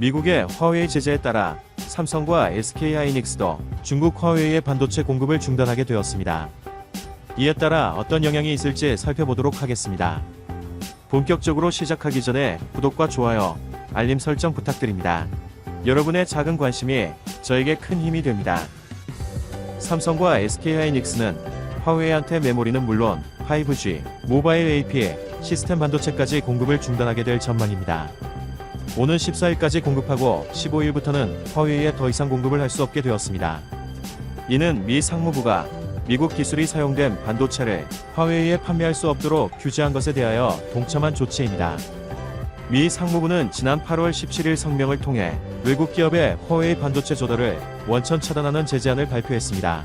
미국의 화웨이 제재에 따라 삼성과 SK하이닉스도 중국 화웨이의 반도체 공급을 중단하게 되었습니다. 이에 따라 어떤 영향이 있을지 살펴보도록 하겠습니다. 본격적으로 시작하기 전에 구독과 좋아요, 알림 설정 부탁드립니다. 여러분의 작은 관심이 저에게 큰 힘이 됩니다. 삼성과 SK하이닉스는 화웨이한테 메모리는 물론 5G, 모바일 AP, 시스템 반도체까지 공급을 중단하게 될 전망입니다. 오는 14일까지 공급하고 15일부터는 화웨이에 더 이상 공급을 할 수 없게 되었습니다. 이는 미 상무부가 미국 기술이 사용된 반도체를 화웨이에 판매할 수 없도록 규제한 것에 대하여 동참한 조치입니다. 미 상무부는 지난 8월 17일 성명을 통해 외국 기업의 화웨이 반도체 조달을 원천 차단하는 제재안을 발표했습니다.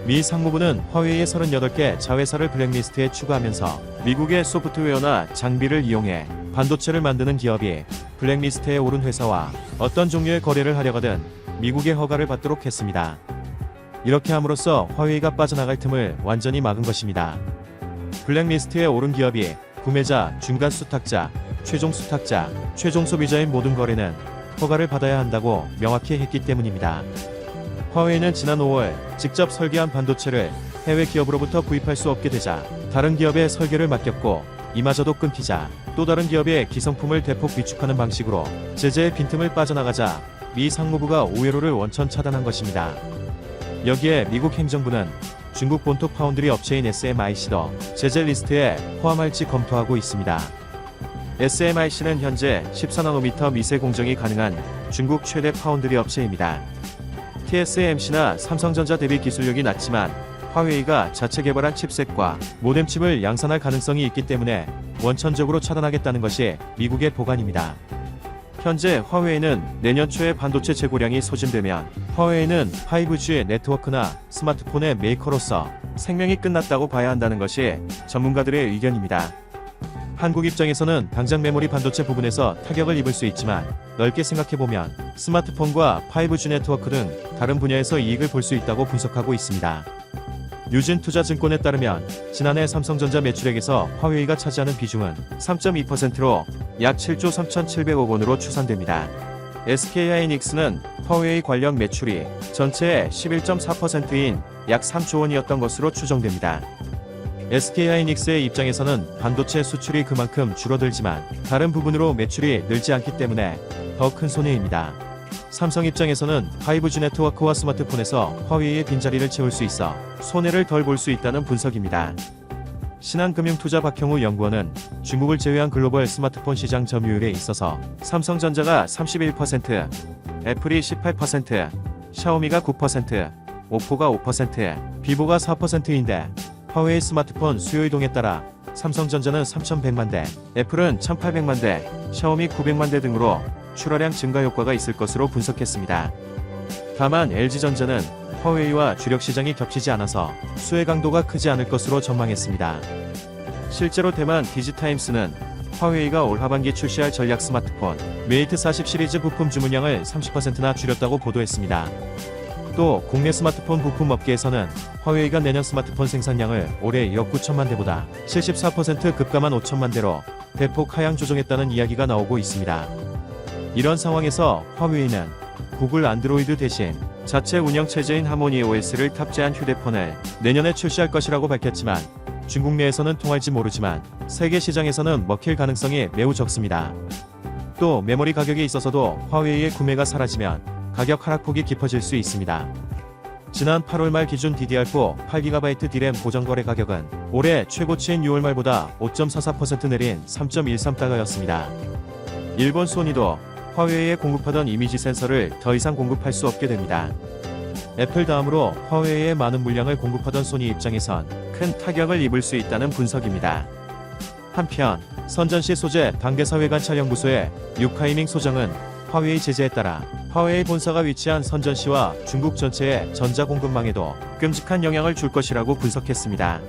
미 상무부는 화웨이의 38개 자회사를 블랙리스트에 추가하면서 미국의 소프트웨어나 장비를 이용해 반도체를 만드는 기업이 블랙리스트에 오른 회사와 어떤 종류의 거래를 하려거든 미국의 허가를 받도록 했습니다. 이렇게 함으로써 화웨이가 빠져나갈 틈을 완전히 막은 것입니다. 블랙리스트에 오른 기업이 구매자, 중간 수탁자, 최종 수탁자, 최종 소비자인 모든 거래는 허가를 받아야 한다고 명확히 했기 때문입니다. 화웨이는 지난 5월 직접 설계한 반도체를 해외 기업으로부터 구입할 수 없게 되자 다른 기업의 설계를 맡겼고, 이마저도 끊기자 또 다른 기업의 기성품을 대폭 위축하는 방식으로 제재의 빈틈을 빠져나가자 미 상무부가 오회로를 원천 차단한 것입니다. 여기에 미국 행정부는 중국 본토 파운드리 업체인 SMIC도 제재 리스트에 포함할지 검토하고 있습니다. SMIC는 현재 14나노미터 미세 공정이 가능한 중국 최대 파운드리 업체입니다. TSMC나 삼성전자 대비 기술력이 낮지만 화웨이가 자체 개발한 칩셋과 모뎀칩을 양산할 가능성이 있기 때문에 원천적으로 차단하겠다는 것이 미국의 보관입니다. 현재 화웨이는 내년 초에 반도체 재고량이 소진되면 화웨이는 5G 네트워크나 스마트폰의 메이커로서 생명이 끝났다고 봐야 한다는 것이 전문가들의 의견입니다. 한국 입장에서는 당장 메모리 반도체 부분에서 타격을 입을 수 있지만 넓게 생각해보면 스마트폰과 5G 네트워크 등 다른 분야에서 이익을 볼 수 있다고 분석하고 있습니다. 유진투자증권에 따르면 지난해 삼성전자 매출액에서 화웨이가 차지하는 비중은 3.2%로 약 7조 3,700억 원으로 추산됩니다. SK하이닉스는 화웨이 관련 매출이 전체의 11.4%인 약 3조 원이었던 것으로 추정됩니다. SK하이닉스의 입장에서는 반도체 수출이 그만큼 줄어들지만 다른 부분으로 매출이 늘지 않기 때문에 더 큰 손해입니다. 삼성 입장에서는 5G 네트워크와 스마트폰에서 화웨이의 빈자리를 채울 수 있어 손해를 덜 볼 수 있다는 분석입니다. 신한금융투자 박형우 연구원은 중국을 제외한 글로벌 스마트폰 시장 점유율에 있어서 삼성전자가 31%, 애플이 18%, 샤오미가 9%, 오포가 5%, 비보가 4%인데 화웨이 스마트폰 수요 이동에 따라 삼성전자는 3,100만 대, 애플은 1,800만 대, 샤오미 900만 대 등으로 출하량 증가 효과가 있을 것으로 분석했습니다. 다만 LG전자는 화웨이와 주력 시장이 겹치지 않아서 수혜 강도가 크지 않을 것으로 전망했습니다. 실제로 대만 디지타임스는 화웨이가 올 하반기 출시할 전략 스마트폰 메이트 40 시리즈 부품 주문량을 30%나 줄였다고 보도했습니다. 또 국내 스마트폰 부품 업계에서는 화웨이가 내년 스마트폰 생산량을 올해 1억 9천만 대보다 74% 급감한 5천만 대로 대폭 하향 조정했다는 이야기가 나오고 있습니다. 이런 상황에서 화웨이는 구글 안드로이드 대신 자체 운영체제인 하모니 OS를 탑재한 휴대폰을 내년에 출시할 것이라고 밝혔지만 중국 내에서는 통할지 모르지만 세계 시장에서는 먹힐 가능성이 매우 적습니다. 또 메모리 가격에 있어서도 화웨이의 구매가 사라지면 가격 하락폭이 깊어질 수 있습니다. 지난 8월 말 기준 DDR4 8GB D램 보정거래 가격은 올해 최고치인 6월 말보다 5.44% 내린 3.13달러였습니다. 일본 소니도 화웨이에 공급하던 이미지 센서를 더 이상 공급할 수 없게 됩니다. 애플 다음으로 화웨이에 많은 물량을 공급하던 소니 입장에선 큰 타격을 입을 수 있다는 분석입니다. 한편 선전시 소재 당대사회관찰연구소의 유카이밍 소장은 화웨이 제재에 따라 화웨이 본사가 위치한 선전시와 중국 전체의 전자공급망에도 끔찍한 영향을 줄 것이라고 분석했습니다.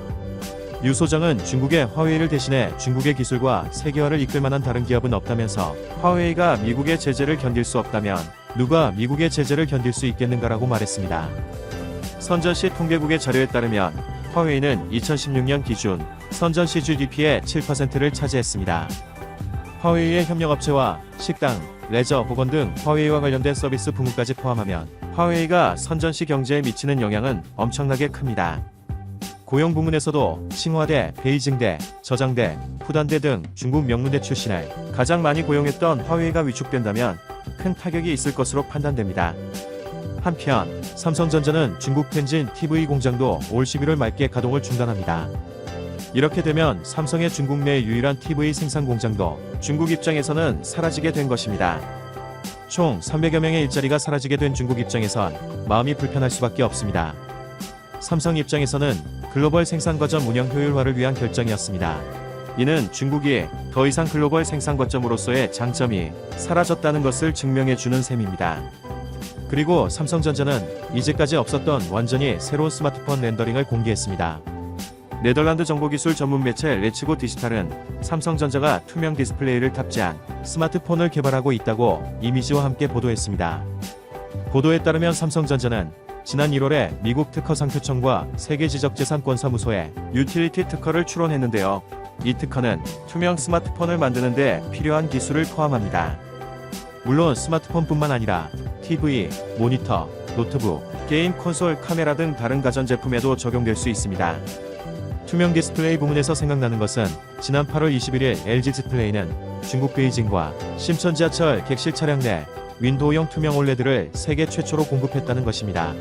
유 소장은 중국의 화웨이를 대신해 중국의 기술과 세계화를 이끌 만한 다른 기업은 없다면서 화웨이가 미국의 제재를 견딜 수 없다면 누가 미국의 제재를 견딜 수 있겠는가라고 말했습니다. 선전시 통계국의 자료에 따르면 화웨이는 2016년 기준 선전시 GDP의 7%를 차지했습니다. 화웨이의 협력업체와 식당, 레저, 보건 등 화웨이와 관련된 서비스 부문까지 포함하면 화웨이가 선전시 경제에 미치는 영향은 엄청나게 큽니다. 고용 부문에서도 칭화대, 베이징대, 저장대, 푸단대 등 중국 명문대 출신을 가장 많이 고용했던 화웨이가 위축된다면 큰 타격이 있을 것으로 판단됩니다. 한편 삼성전자는 중국 텐진 TV 공장도 올 11월 말께 가동을 중단합니다. 이렇게 되면 삼성의 중국 내 유일한 TV 생산 공장도 중국 입장에서는 사라지게 된 것입니다. 총 300여 명의 일자리가 사라지게 된 중국 입장에선 마음이 불편할 수밖에 없습니다. 삼성 입장에서는 글로벌 생산 거점 운영 효율화를 위한 결정이었습니다. 이는 중국이 더 이상 글로벌 생산 거점으로서의 장점이 사라졌다는 것을 증명해주는 셈입니다. 그리고 삼성전자는 이제까지 없었던 완전히 새로운 스마트폰 렌더링을 공개했습니다. 네덜란드 정보기술 전문 매체 레츠고 디지털은 삼성전자가 투명 디스플레이를 탑재한 스마트폰을 개발하고 있다고 이미지와 함께 보도했습니다. 보도에 따르면 삼성전자는 지난 1월에 미국 특허상표청과 세계지적재산권사무소에 유틸리티 특허를 출원했는데요. 이 특허는 투명 스마트폰을 만드는 데 필요한 기술을 포함합니다. 물론 스마트폰뿐만 아니라 TV, 모니터, 노트북, 게임 콘솔, 카메라 등 다른 가전제품에도 적용될 수 있습니다. 투명 디스플레이 부문에서 생각나는 것은 지난 8월 21일 LG 디스플레이는 중국 베이징과 심천 지하철 객실 차량 내 윈도우형 투명 올레드를 세계 최초로 공급했다는 것입니다.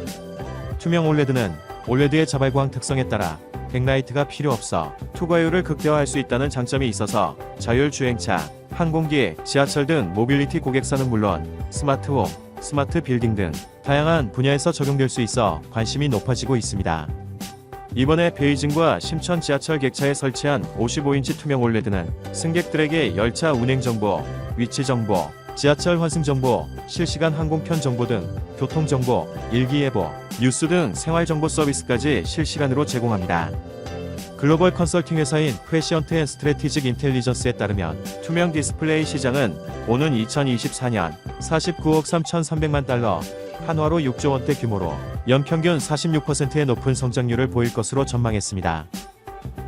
투명 올레드는 올레드의 자발광 특성에 따라 백라이트가 필요 없어 투과율을 극대화할 수 있다는 장점이 있어서 자율주행차, 항공기, 지하철 등 모빌리티 고객사는 물론 스마트홈, 스마트 빌딩 등 다양한 분야에서 적용될 수 있어 관심이 높아지고 있습니다. 이번에 베이징과 심천 지하철 객차에 설치한 55인치 투명 올레드는 승객들에게 열차 운행 정보, 위치 정보, 지하철 환승 정보, 실시간 항공편 정보 등 교통 정보, 일기예보, 뉴스 등 생활 정보 서비스까지 실시간으로 제공합니다. 글로벌 컨설팅 회사인 프레시언트 앤 스트래티직 인텔리전스에 따르면 투명 디스플레이 시장은 오는 2024년 49억 3,300만 달러, 한화로 6조 원대 규모로 연평균 46%의 높은 성장률을 보일 것으로 전망했습니다.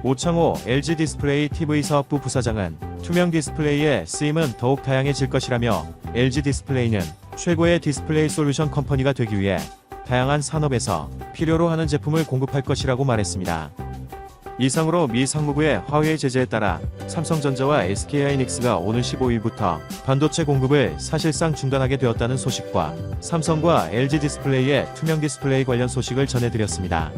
오창호 LG 디스플레이 TV 사업부 부사장은 투명 디스플레이의 쓰임은 더욱 다양해질 것이라며 LG 디스플레이는 최고의 디스플레이 솔루션 컴퍼니가 되기 위해 다양한 산업에서 필요로 하는 제품을 공급할 것이라고 말했습니다. 이상으로 미 상무부의 화웨이 제재에 따라 삼성전자와 SK하이닉스가 오는 15일부터 반도체 공급을 사실상 중단하게 되었다는 소식과 삼성과 LG 디스플레이의 투명 디스플레이 관련 소식을 전해드렸습니다.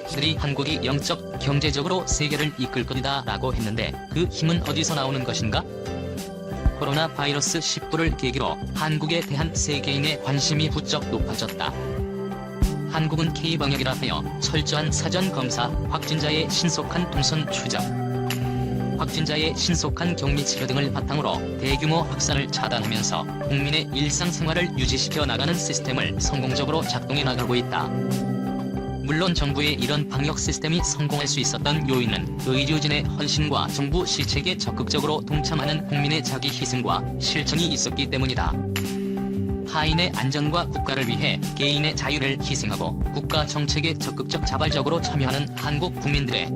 들이 한국이 영적, 경제적으로 세계를 이끌 것이다 라고 했는데 그 힘은 어디서 나오는 것인가? 코로나 바이러스 19를 계기로 한국에 대한 세계인의 관심이 부쩍 높아졌다. 한국은 K방역이라 하여 철저한 사전 검사, 확진자의 신속한 동선 추적, 확진자의 신속한 격리 치료 등을 바탕으로 대규모 확산을 차단하면서 국민의 일상생활을 유지시켜 나가는 시스템을 성공적으로 작동해 나가고 있다. 물론 정부의 이런 방역 시스템이 성공할 수 있었던 요인은 의료진의 헌신과 정부 시책에 적극적으로 동참하는 국민의 자기 희생과 실천이 있었기 때문이다. 타인의 안전과 국가를 위해 개인의 자유를 희생하고 국가 정책에 적극적 자발적으로 참여하는 한국 국민들의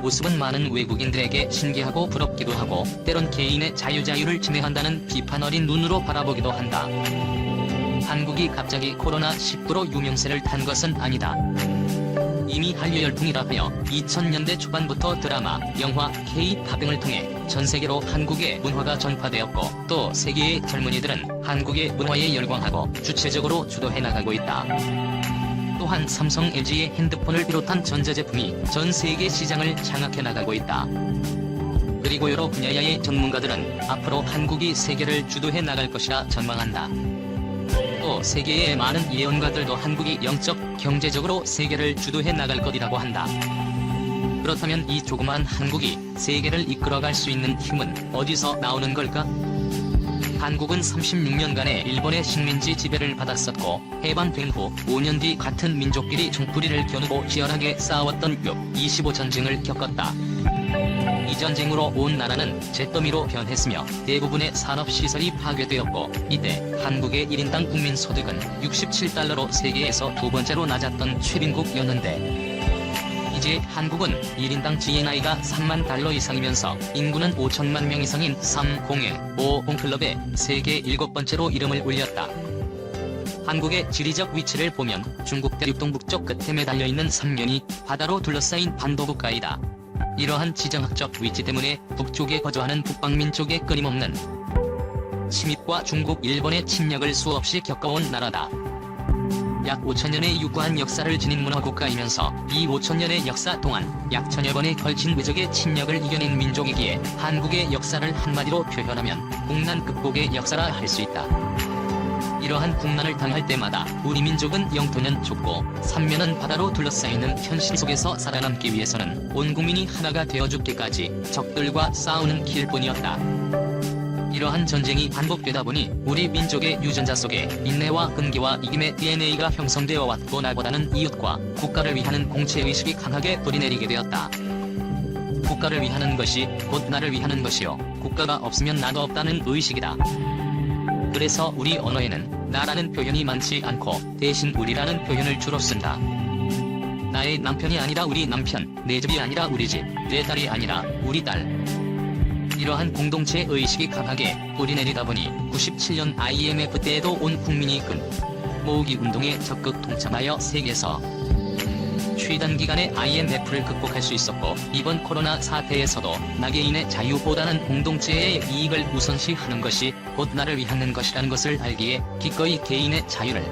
모습은 많은 외국인들에게 신기하고 부럽기도 하고 때론 개인의 자유를 침해한다는 비판 어린 눈으로 바라보기도 한다. 한국이 갑자기 코로나19로 유명세를 탄 것은 아니다. 이미 한류 열풍이라 하여 2000년대 초반부터 드라마, 영화, K-팝 등을 통해 전 세계로 한국의 문화가 전파되었고 또 세계의 젊은이들은 한국의 문화에 열광하고 주체적으로 주도해 나가고 있다. 또한 삼성, LG의 핸드폰을 비롯한 전자제품이 전 세계 시장을 장악해 나가고 있다. 그리고 여러 분야의 전문가들은 앞으로 한국이 세계를 주도해 나갈 것이라 전망한다. 또 세계의 많은 예언가들도 한국이 영적, 경제적으로 세계를 주도해 나갈 것이라고 한다. 그렇다면 이 조그만 한국이 세계를 이끌어갈 수 있는 힘은 어디서 나오는 걸까? 한국은 36년간의 일본의 식민지 지배를 받았었고 해방된 후 5년 뒤 같은 민족끼리 종풀이를 겨누고 치열하게 싸웠던 6.25 전쟁을 겪었다. 이 전쟁으로 온 나라는 잿더미로 변했으며 대부분의 산업시설이 파괴되었고 이때 한국의 1인당 국민소득은 67달러로 세계에서 두 번째로 낮았던 최빈국이었는데 이제 한국은 1인당 GNI가 3만 달러 이상이면서 인구는 5천만 명 이상인 3050 클럽에 세계 7번째로 이름을 올렸다. 한국의 지리적 위치를 보면 중국 대륙 동북쪽 끝에 매달려 있는 삼면이 바다로 둘러싸인 반도국가이다. 이러한 지정학적 위치 때문에 북쪽에 거주하는 북방민족의 끊임없는 침입과 중국, 일본의 침략을 수없이 겪어온 나라다. 약 5천년의 유구한 역사를 지닌 문화국가이면서 이 5천년의 역사 동안 약 천여 번에 걸친 외적의 침략을 이겨낸 민족이기에 한국의 역사를 한마디로 표현하면 국난 극복의 역사라 할 수 있다. 이러한 국난을 당할 때마다 우리 민족은 영토는 좁고 삼면은 바다로 둘러싸이는 현실 속에서 살아남기 위해서는 온 국민이 하나가 되어 죽기까지 적들과 싸우는 길뿐이었다. 이러한 전쟁이 반복되다 보니 우리 민족의 유전자 속에 인내와 끈기와 이김의 DNA가 형성되어 왔고, 나보다는 이웃과 국가를 위하는 공채의식이 강하게 뿌리내리게 되었다. 국가를 위하는 것이 곧 나를 위하는 것이요, 국가가 없으면 나도 없다는 의식이다. 그래서 우리 언어에는 나라는 표현이 많지 않고 대신 우리라는 표현을 주로 쓴다. 나의 남편이 아니라 우리 남편, 내 집이 아니라 우리 집, 내 딸이 아니라 우리 딸. 이러한 공동체 의식이 강하게 뿌리내리다 보니 97년 IMF 때에도 온 국민이 끈 모으기 운동에 적극 동참하여 세계에서 최단기간에 IMF를 극복할 수 있었고, 이번 코로나 사태에서도 나 개인의 자유보다는 공동체의 이익을 우선시하는 것이 곧 나를 위하는 것이라는 것을 알기에 기꺼이 개인의 자유를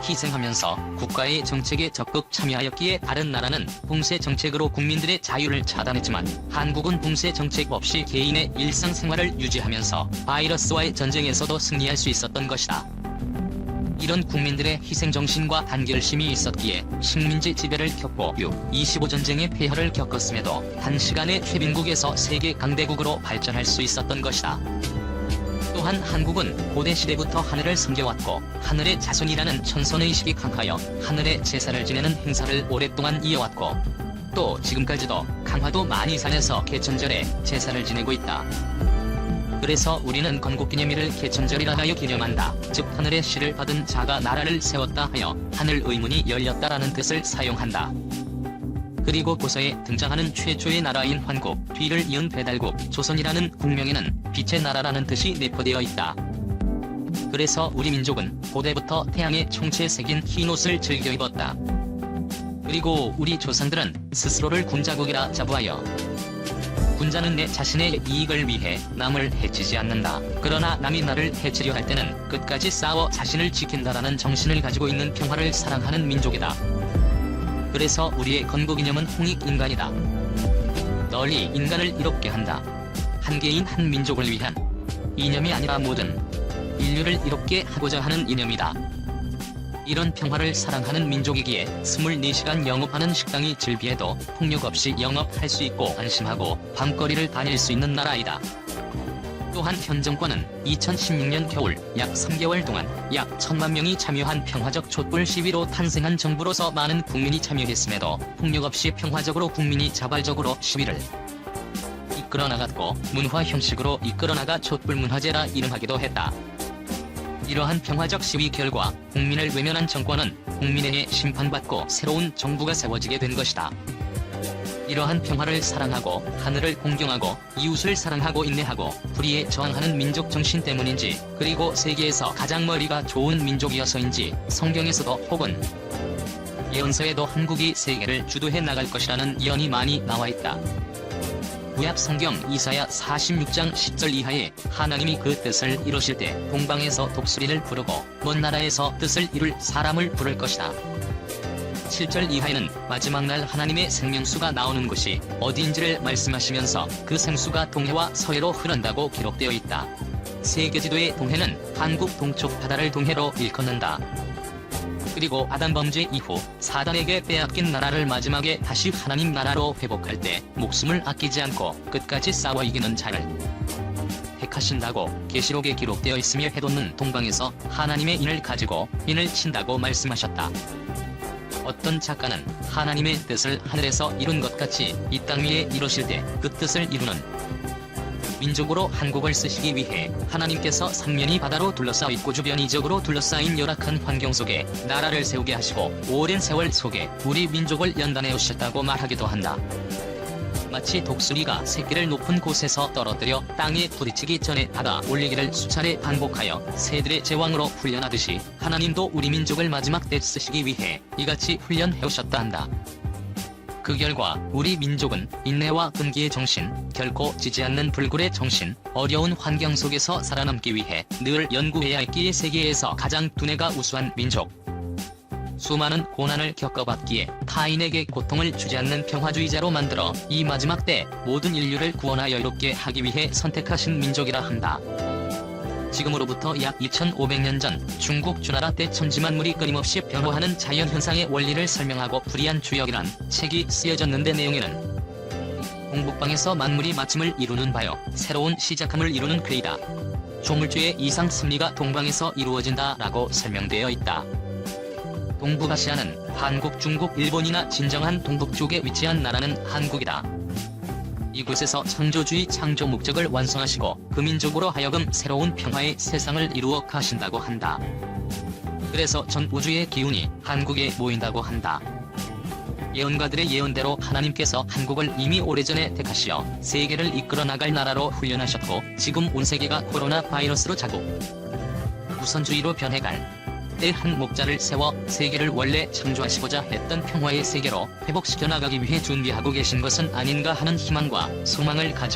희생하면서 국가의 정책에 적극 참여하였기에, 다른 나라는 붕세 정책으로 국민들의 자유를 차단했지만 한국은 붕세 정책 없이 개인의 일상생활을 유지하면서 바이러스와의 전쟁에서도 승리할 수 있었던 것이다. 이런 국민들의 희생정신과 단결심이 있었기에 식민지 지배를 겪고 6.25전쟁의 폐허를 겪었음에도 단시간에 최빈국에서 세계 강대국으로 발전할 수 있었던 것이다. 또한 한국은 고대 시대부터 하늘을 섬겨왔고, 하늘의 자손이라는 천선의식이 강하여 하늘의 제사를 지내는 행사를 오랫동안 이어왔고, 또 지금까지도 강화도 만이산에서 개천절에 제사를 지내고 있다. 그래서 우리는 건국기념일을 개천절이라 하여 기념한다. 즉 하늘의 시를 받은 자가 나라를 세웠다 하여 하늘 의문이 열렸다라는 뜻을 사용한다. 그리고 고서에 등장하는 최초의 나라인 환국, 뒤를 이은 배달국, 조선이라는 국명에는 빛의 나라라는 뜻이 내포되어 있다. 그래서 우리 민족은 고대부터 태양의 총체 새긴 흰옷을 즐겨 입었다. 그리고 우리 조상들은 스스로를 군자국이라 자부하여 군자는 내 자신의 이익을 위해 남을 해치지 않는다. 그러나 남이 나를 해치려 할 때는 끝까지 싸워 자신을 지킨다라는 정신을 가지고 있는 평화를 사랑하는 민족이다. 그래서 우리의 건국이념은 홍익인간이다. 널리 인간을 이롭게 한다. 한 개인 한 민족을 위한 이념이 아니라 모든 인류를 이롭게 하고자 하는 이념이다. 이런 평화를 사랑하는 민족이기에 24시간 영업하는 식당이 즐비해도 폭력 없이 영업할 수 있고 안심하고 밤거리를 다닐 수 있는 나라이다. 또한 현 정권은 2016년 겨울 약 3개월 동안 약 1,000만 명이 참여한 평화적 촛불 시위로 탄생한 정부로서 많은 국민이 참여했음에도 폭력 없이 평화적으로 국민이 자발적으로 시위를 이끌어 나갔고, 문화 형식으로 이끌어 나가 촛불 문화제라 이름하기도 했다. 이러한 평화적 시위 결과 국민을 외면한 정권은 국민에게 심판받고 새로운 정부가 세워지게 된 것이다. 이러한 평화를 사랑하고 하늘을 공경하고 이웃을 사랑하고 인내하고 불의에 저항하는 민족 정신 때문인지, 그리고 세계에서 가장 머리가 좋은 민족이어서인지 성경에서도 혹은 예언서에도 한국이 세계를 주도해 나갈 것이라는 예언이 많이 나와 있다. 구약 성경 이사야 46장 10절 이하에 하나님이 그 뜻을 이루실 때 동방에서 독수리를 부르고 먼 나라에서 뜻을 이룰 사람을 부를 것이다. 7절 이하에는 마지막 날 하나님의 생명수가 나오는 곳이 어디인지를 말씀하시면서 그 생수가 동해와 서해로 흐른다고 기록되어 있다. 세계지도의 동해는 한국 동쪽 바다를 동해로 일컫는다. 그리고 아담 범죄 이후 사단에게 빼앗긴 나라를 마지막에 다시 하나님 나라로 회복할 때 목숨을 아끼지 않고 끝까지 싸워 이기는 자를 택하신다고 계시록에 기록되어 있으며 해돋는 동방에서 하나님의 인을 가지고 인을 친다고 말씀하셨다. 어떤 작가는 하나님의 뜻을 하늘에서 이룬 것 같이 이 땅 위에 이루실 때 그 뜻을 이루는 민족으로 한국을 쓰시기 위해 하나님께서 삼면이 바다로 둘러싸여 있고 주변 이적으로 둘러싸인 열악한 환경 속에 나라를 세우게 하시고 오랜 세월 속에 우리 민족을 연단해 오셨다고 말하기도 한다. 마치 독수리가 새끼를 높은 곳에서 떨어뜨려 땅에 부딪히기 전에 받아 올리기를 수차례 반복하여 새들의 제왕으로 훈련하듯이 하나님도 우리 민족을 마지막 때 쓰시기 위해 이같이 훈련해 오셨다 한다. 그 결과 우리 민족은 인내와 끈기의 정신, 결코 지지 않는 불굴의 정신, 어려운 환경 속에서 살아남기 위해 늘 연구해야 했기에 세계에서 가장 두뇌가 우수한 민족. 수많은 고난을 겪어봤기에 타인에게 고통을 주지 않는 평화주의자로 만들어 이 마지막 때 모든 인류를 구원하여 이롭게 하기 위해 선택하신 민족이라 한다. 지금으로부터 약 2500년 전 중국 주나라 때 천지만물이 끊임없이 변화하는 자연현상의 원리를 설명하고 불이한 주역이란 책이 쓰여졌는데 내용에는 공복방에서 만물이 마침을 이루는 바요 새로운 시작함을 이루는 괴이다. 조물주의 이상 승리가 동방에서 이루어진다 라고 설명되어 있다. 동북아시아는 한국, 중국, 일본이나 진정한 동북쪽에 위치한 나라는 한국이다. 이곳에서 창조주의 창조 목적을 완성하시고 그 민족으로 하여금 새로운 평화의 세상을 이루어 가신다고 한다. 그래서 전 우주의 기운이 한국에 모인다고 한다. 예언가들의 예언대로 하나님께서 한국을 이미 오래전에 택하시어 세계를 이끌어 나갈 나라로 훈련하셨고 지금 온 세계가 코로나 바이러스로 자국 우선주의로 변해갈 때 한 목자를 세워 세계를 원래 창조하시고자 했던 평화의 세계로 회복시켜 나가기 위해 준비하고 계신 것은 아닌가 하는 희망과 소망을 가져봅니다.